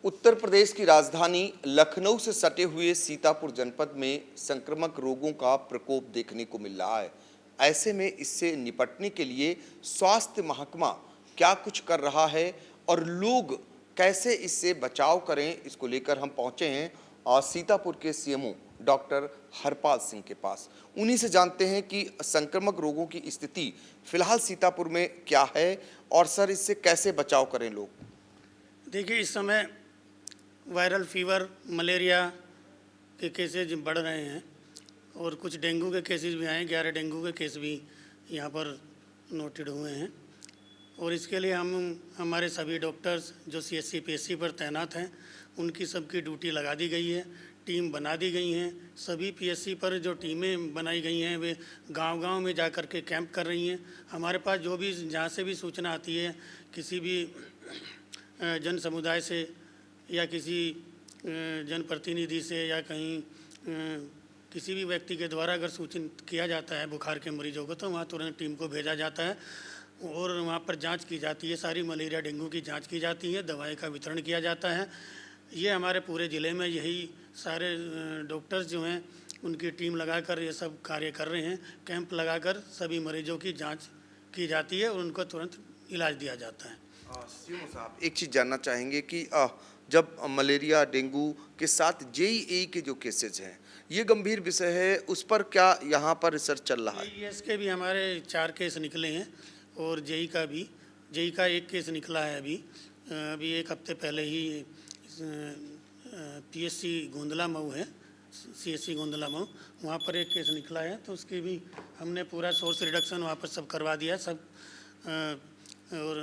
उत्तर प्रदेश की राजधानी लखनऊ से सटे हुए सीतापुर जनपद में संक्रामक रोगों का प्रकोप देखने को मिल रहा है। ऐसे में इससे निपटने के लिए स्वास्थ्य महकमा क्या कुछ कर रहा है और लोग कैसे इससे बचाव करें, इसको लेकर हम पहुंचे हैं और सीतापुर के सीएमओ डॉक्टर हरपाल सिंह के पास। उन्हीं से जानते हैं कि संक्रामक रोगों की स्थिति फिलहाल सीतापुर में क्या है और सर इससे कैसे बचाव करें लोग। देखिए, इस समय वायरल फीवर, मलेरिया के केसेज बढ़ रहे हैं और कुछ डेंगू के केसेस भी आए। 11 डेंगू के केस भी यहाँ पर नोटेड हुए हैं और इसके लिए हम हमारे सभी डॉक्टर्स जो सीएससी पीएससी पर तैनात हैं उनकी सबकी ड्यूटी लगा दी गई है, टीम बना दी गई हैं। सभी पीएससी पर जो टीमें बनाई गई हैं वे गांव-गांव में जा कर के कैंप कर रही हैं। हमारे पास जो भी जहाँ से भी सूचना आती है किसी भी जन समुदाय से या किसी जनप्रतिनिधि से या कहीं किसी भी व्यक्ति के द्वारा अगर सूचित किया जाता है बुखार के मरीजों को, तो वहाँ तुरंत टीम को भेजा जाता है और वहाँ पर जांच की जाती है। सारी मलेरिया डेंगू की जांच की जाती है, दवाई का वितरण किया जाता है। ये हमारे पूरे ज़िले में यही सारे डॉक्टर्स जो हैं उनकी टीम लगाकर ये सब कार्य कर रहे हैं। कैंप लगाकर सभी मरीजों की जाँच की जाती है और उनको तुरंत इलाज दिया जाता है। सीएमओ साहब, एक चीज़ जानना चाहेंगे कि जब मलेरिया डेंगू के साथ जेईई के जो केसेज हैं, ये गंभीर विषय है, उस पर क्या यहाँ पर रिसर्च चल रहा है? जेईएस के भी हमारे 4 केस निकले हैं और जेई का 1 केस निकला है। अभी 1 हफ्ते पहले ही पीएससी गोंदला मऊ है, सीएससी गोंदला मऊ, वहाँ पर 1 केस निकला है। तो उसकी भी हमने पूरा सोर्स रिडक्शन वहाँ पर सब करवा दिया है सब और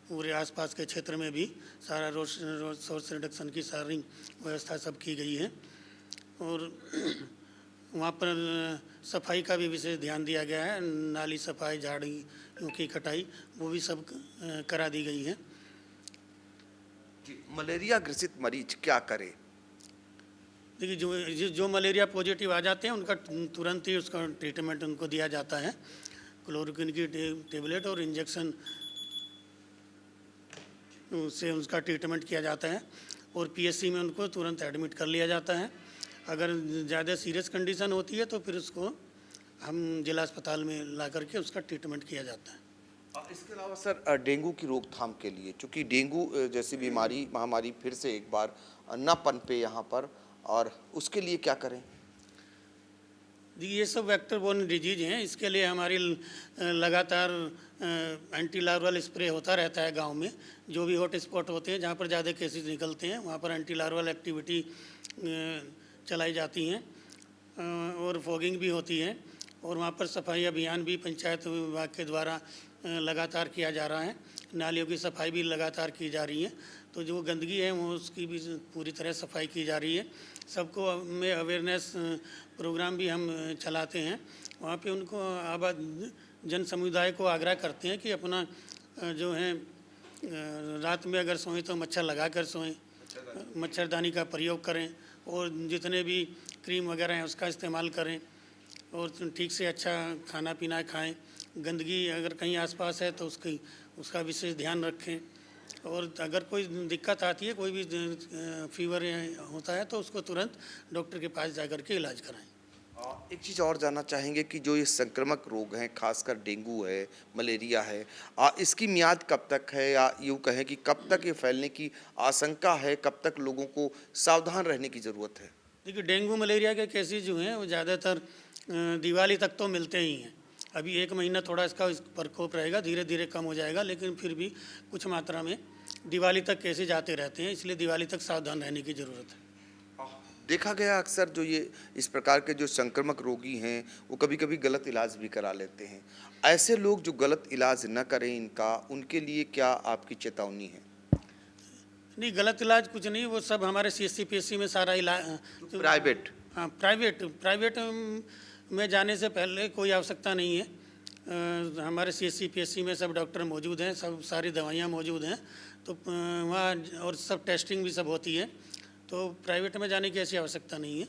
पूरे आसपास के क्षेत्र में भी सारा सोर्स रिडक्शन की सारी व्यवस्था सब की गई है और वहाँ पर सफाई का भी विशेष ध्यान दिया गया है। नाली सफाई, झाड़ियों की कटाई, वो भी सब करा दी गई है। मलेरिया ग्रसित मरीज क्या करे? देखिए, जो मलेरिया पॉजिटिव आ जाते हैं उनका तुरंत ही उसका ट्रीटमेंट उनको दिया जाता है। क्लोरोक्विन की टेबलेट और इंजेक्शन से उसका ट्रीटमेंट किया जाता है और पीएससी में उनको तुरंत एडमिट कर लिया जाता है। अगर ज़्यादा सीरियस कंडीशन होती है तो फिर उसको हम जिला अस्पताल में ला करके उसका ट्रीटमेंट किया जाता है। इसके अलावा सर डेंगू की रोकथाम के लिए, चूँकि डेंगू जैसी बीमारी महामारी फिर से एक बार न पनपे यहाँ पर, और उसके लिए क्या करें? ये सब वेक्टर बोर्न डिजीज हैं। इसके लिए हमारी लगातार एंटी लार्वल स्प्रे होता रहता है गांव में। जो भी हॉट स्पॉट होते हैं जहां पर ज़्यादा केसेस निकलते हैं वहां पर एंटी लार्वल एक्टिविटी चलाई जाती हैं और फॉगिंग भी होती है और वहां पर सफाई अभियान भी पंचायत विभाग के द्वारा लगातार किया जा रहा है। नालियों की सफाई भी लगातार की जा रही है। तो जो गंदगी है वो उसकी भी पूरी तरह सफाई की जा रही है। सबको में अवेयरनेस प्रोग्राम भी हम चलाते हैं। वहाँ पे उनको जन समुदाय को आग्रह करते हैं कि अपना जो है रात में अगर सोएं तो मच्छर लगा कर सोएं, मच्छरदानी का प्रयोग करें और जितने भी क्रीम वगैरह हैं उसका इस्तेमाल करें और ठीक से अच्छा खाना पीना खाएं। गंदगी अगर कहीं आसपास है तो उसका विशेष ध्यान रखें और अगर कोई दिक्कत आती है, कोई भी फीवर होता है तो उसको तुरंत डॉक्टर के पास जाकर के इलाज कराएं। एक चीज़ और जानना चाहेंगे कि जो ये संक्रामक रोग हैं, खासकर डेंगू है, मलेरिया है, इसकी मियाद कब तक है, या यूँ कहें कि कब तक ये फैलने की आशंका है, कब तक लोगों को सावधान रहने की ज़रूरत है? देखिए, डेंगू मलेरिया के केसेस जो हैं वो ज़्यादातर दिवाली तक तो मिलते ही हैं। अभी 1 महीना थोड़ा इसका प्रकोप रहेगा, धीरे धीरे कम हो जाएगा, लेकिन फिर भी कुछ मात्रा में दिवाली तक केसेस आते रहते हैं। इसलिए दिवाली तक सावधान रहने की ज़रूरत है। देखा गया अक्सर जो ये इस प्रकार के जो संक्रामक रोगी हैं वो कभी कभी गलत इलाज भी करा लेते हैं। ऐसे लोग जो गलत इलाज न करें इनका, उनके लिए क्या आपकी चेतावनी है? नहीं, गलत इलाज कुछ नहीं, वो सब हमारे सीएससी पीएससी में सारा इलाज प्राइवेट, हाँ प्राइवेट में जाने से पहले कोई आवश्यकता नहीं है। हमारे सीएससी पीएससी में सब डॉक्टर मौजूद हैं, सब सारी दवाइयाँ मौजूद हैं, तो वहाँ और सब टेस्टिंग भी सब होती है, तो प्राइवेट में जाने की ऐसी आवश्यकता नहीं है।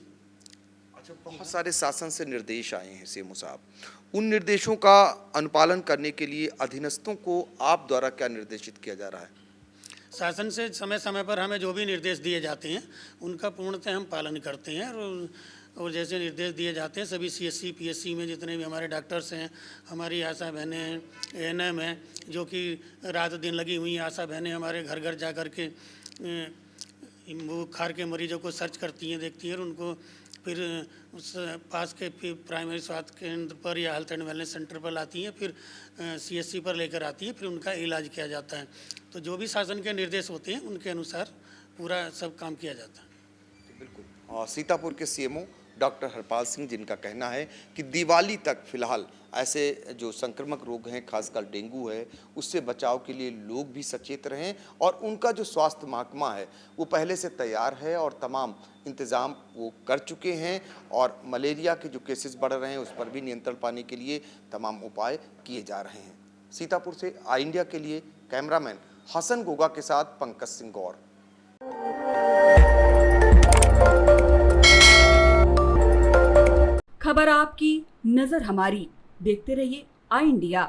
अच्छा, बहुत सारे शासन से निर्देश आए हैं सीएमओ साहब, उन निर्देशों का अनुपालन करने के लिए अधीनस्थों को आप द्वारा क्या निर्देशित किया जा रहा है? शासन से समय समय पर हमें जो भी निर्देश दिए जाते हैं उनका पूर्णतः हम पालन करते हैं और जैसे निर्देश दिए जाते हैं सभी CSC PSC में जितने भी हमारे डॉक्टर्स हैं, हमारी आशा बहनें हैं, ANM हैं, जो कि रात दिन लगी हुई हैं, आशा बहनें हमारे घर घर जा कर के बुखार के मरीजों को सर्च करती हैं, देखती हैं और उनको फिर उस पास के फिर प्राइमरी स्वास्थ्य केंद्र पर या हेल्थ एंड वेलनेस सेंटर पर लाती हैं, फिर CSC पर लेकर आती हैं, फिर उनका इलाज किया जाता है। तो जो भी शासन के निर्देश होते हैं उनके अनुसार पूरा सब काम किया जाता है। बिल्कुल। और सीतापुर के CMO डॉक्टर हरपाल सिंह, जिनका कहना है कि दिवाली तक फिलहाल ऐसे जो संक्रामक रोग हैं, खासकर डेंगू है, उससे बचाव के लिए लोग भी सचेत रहें और उनका जो स्वास्थ्य महकमा है वो पहले से तैयार है और तमाम इंतज़ाम वो कर चुके हैं और मलेरिया के जो केसेस बढ़ रहे हैं उस पर भी नियंत्रण पाने के लिए तमाम उपाय किए जा रहे हैं। सीतापुर से आई इंडिया के लिए कैमरामैन हसन गोगा के साथ पंकज सिंह गौर। खबर आपकी, नजर हमारी। देखते रहिए आई इंडिया।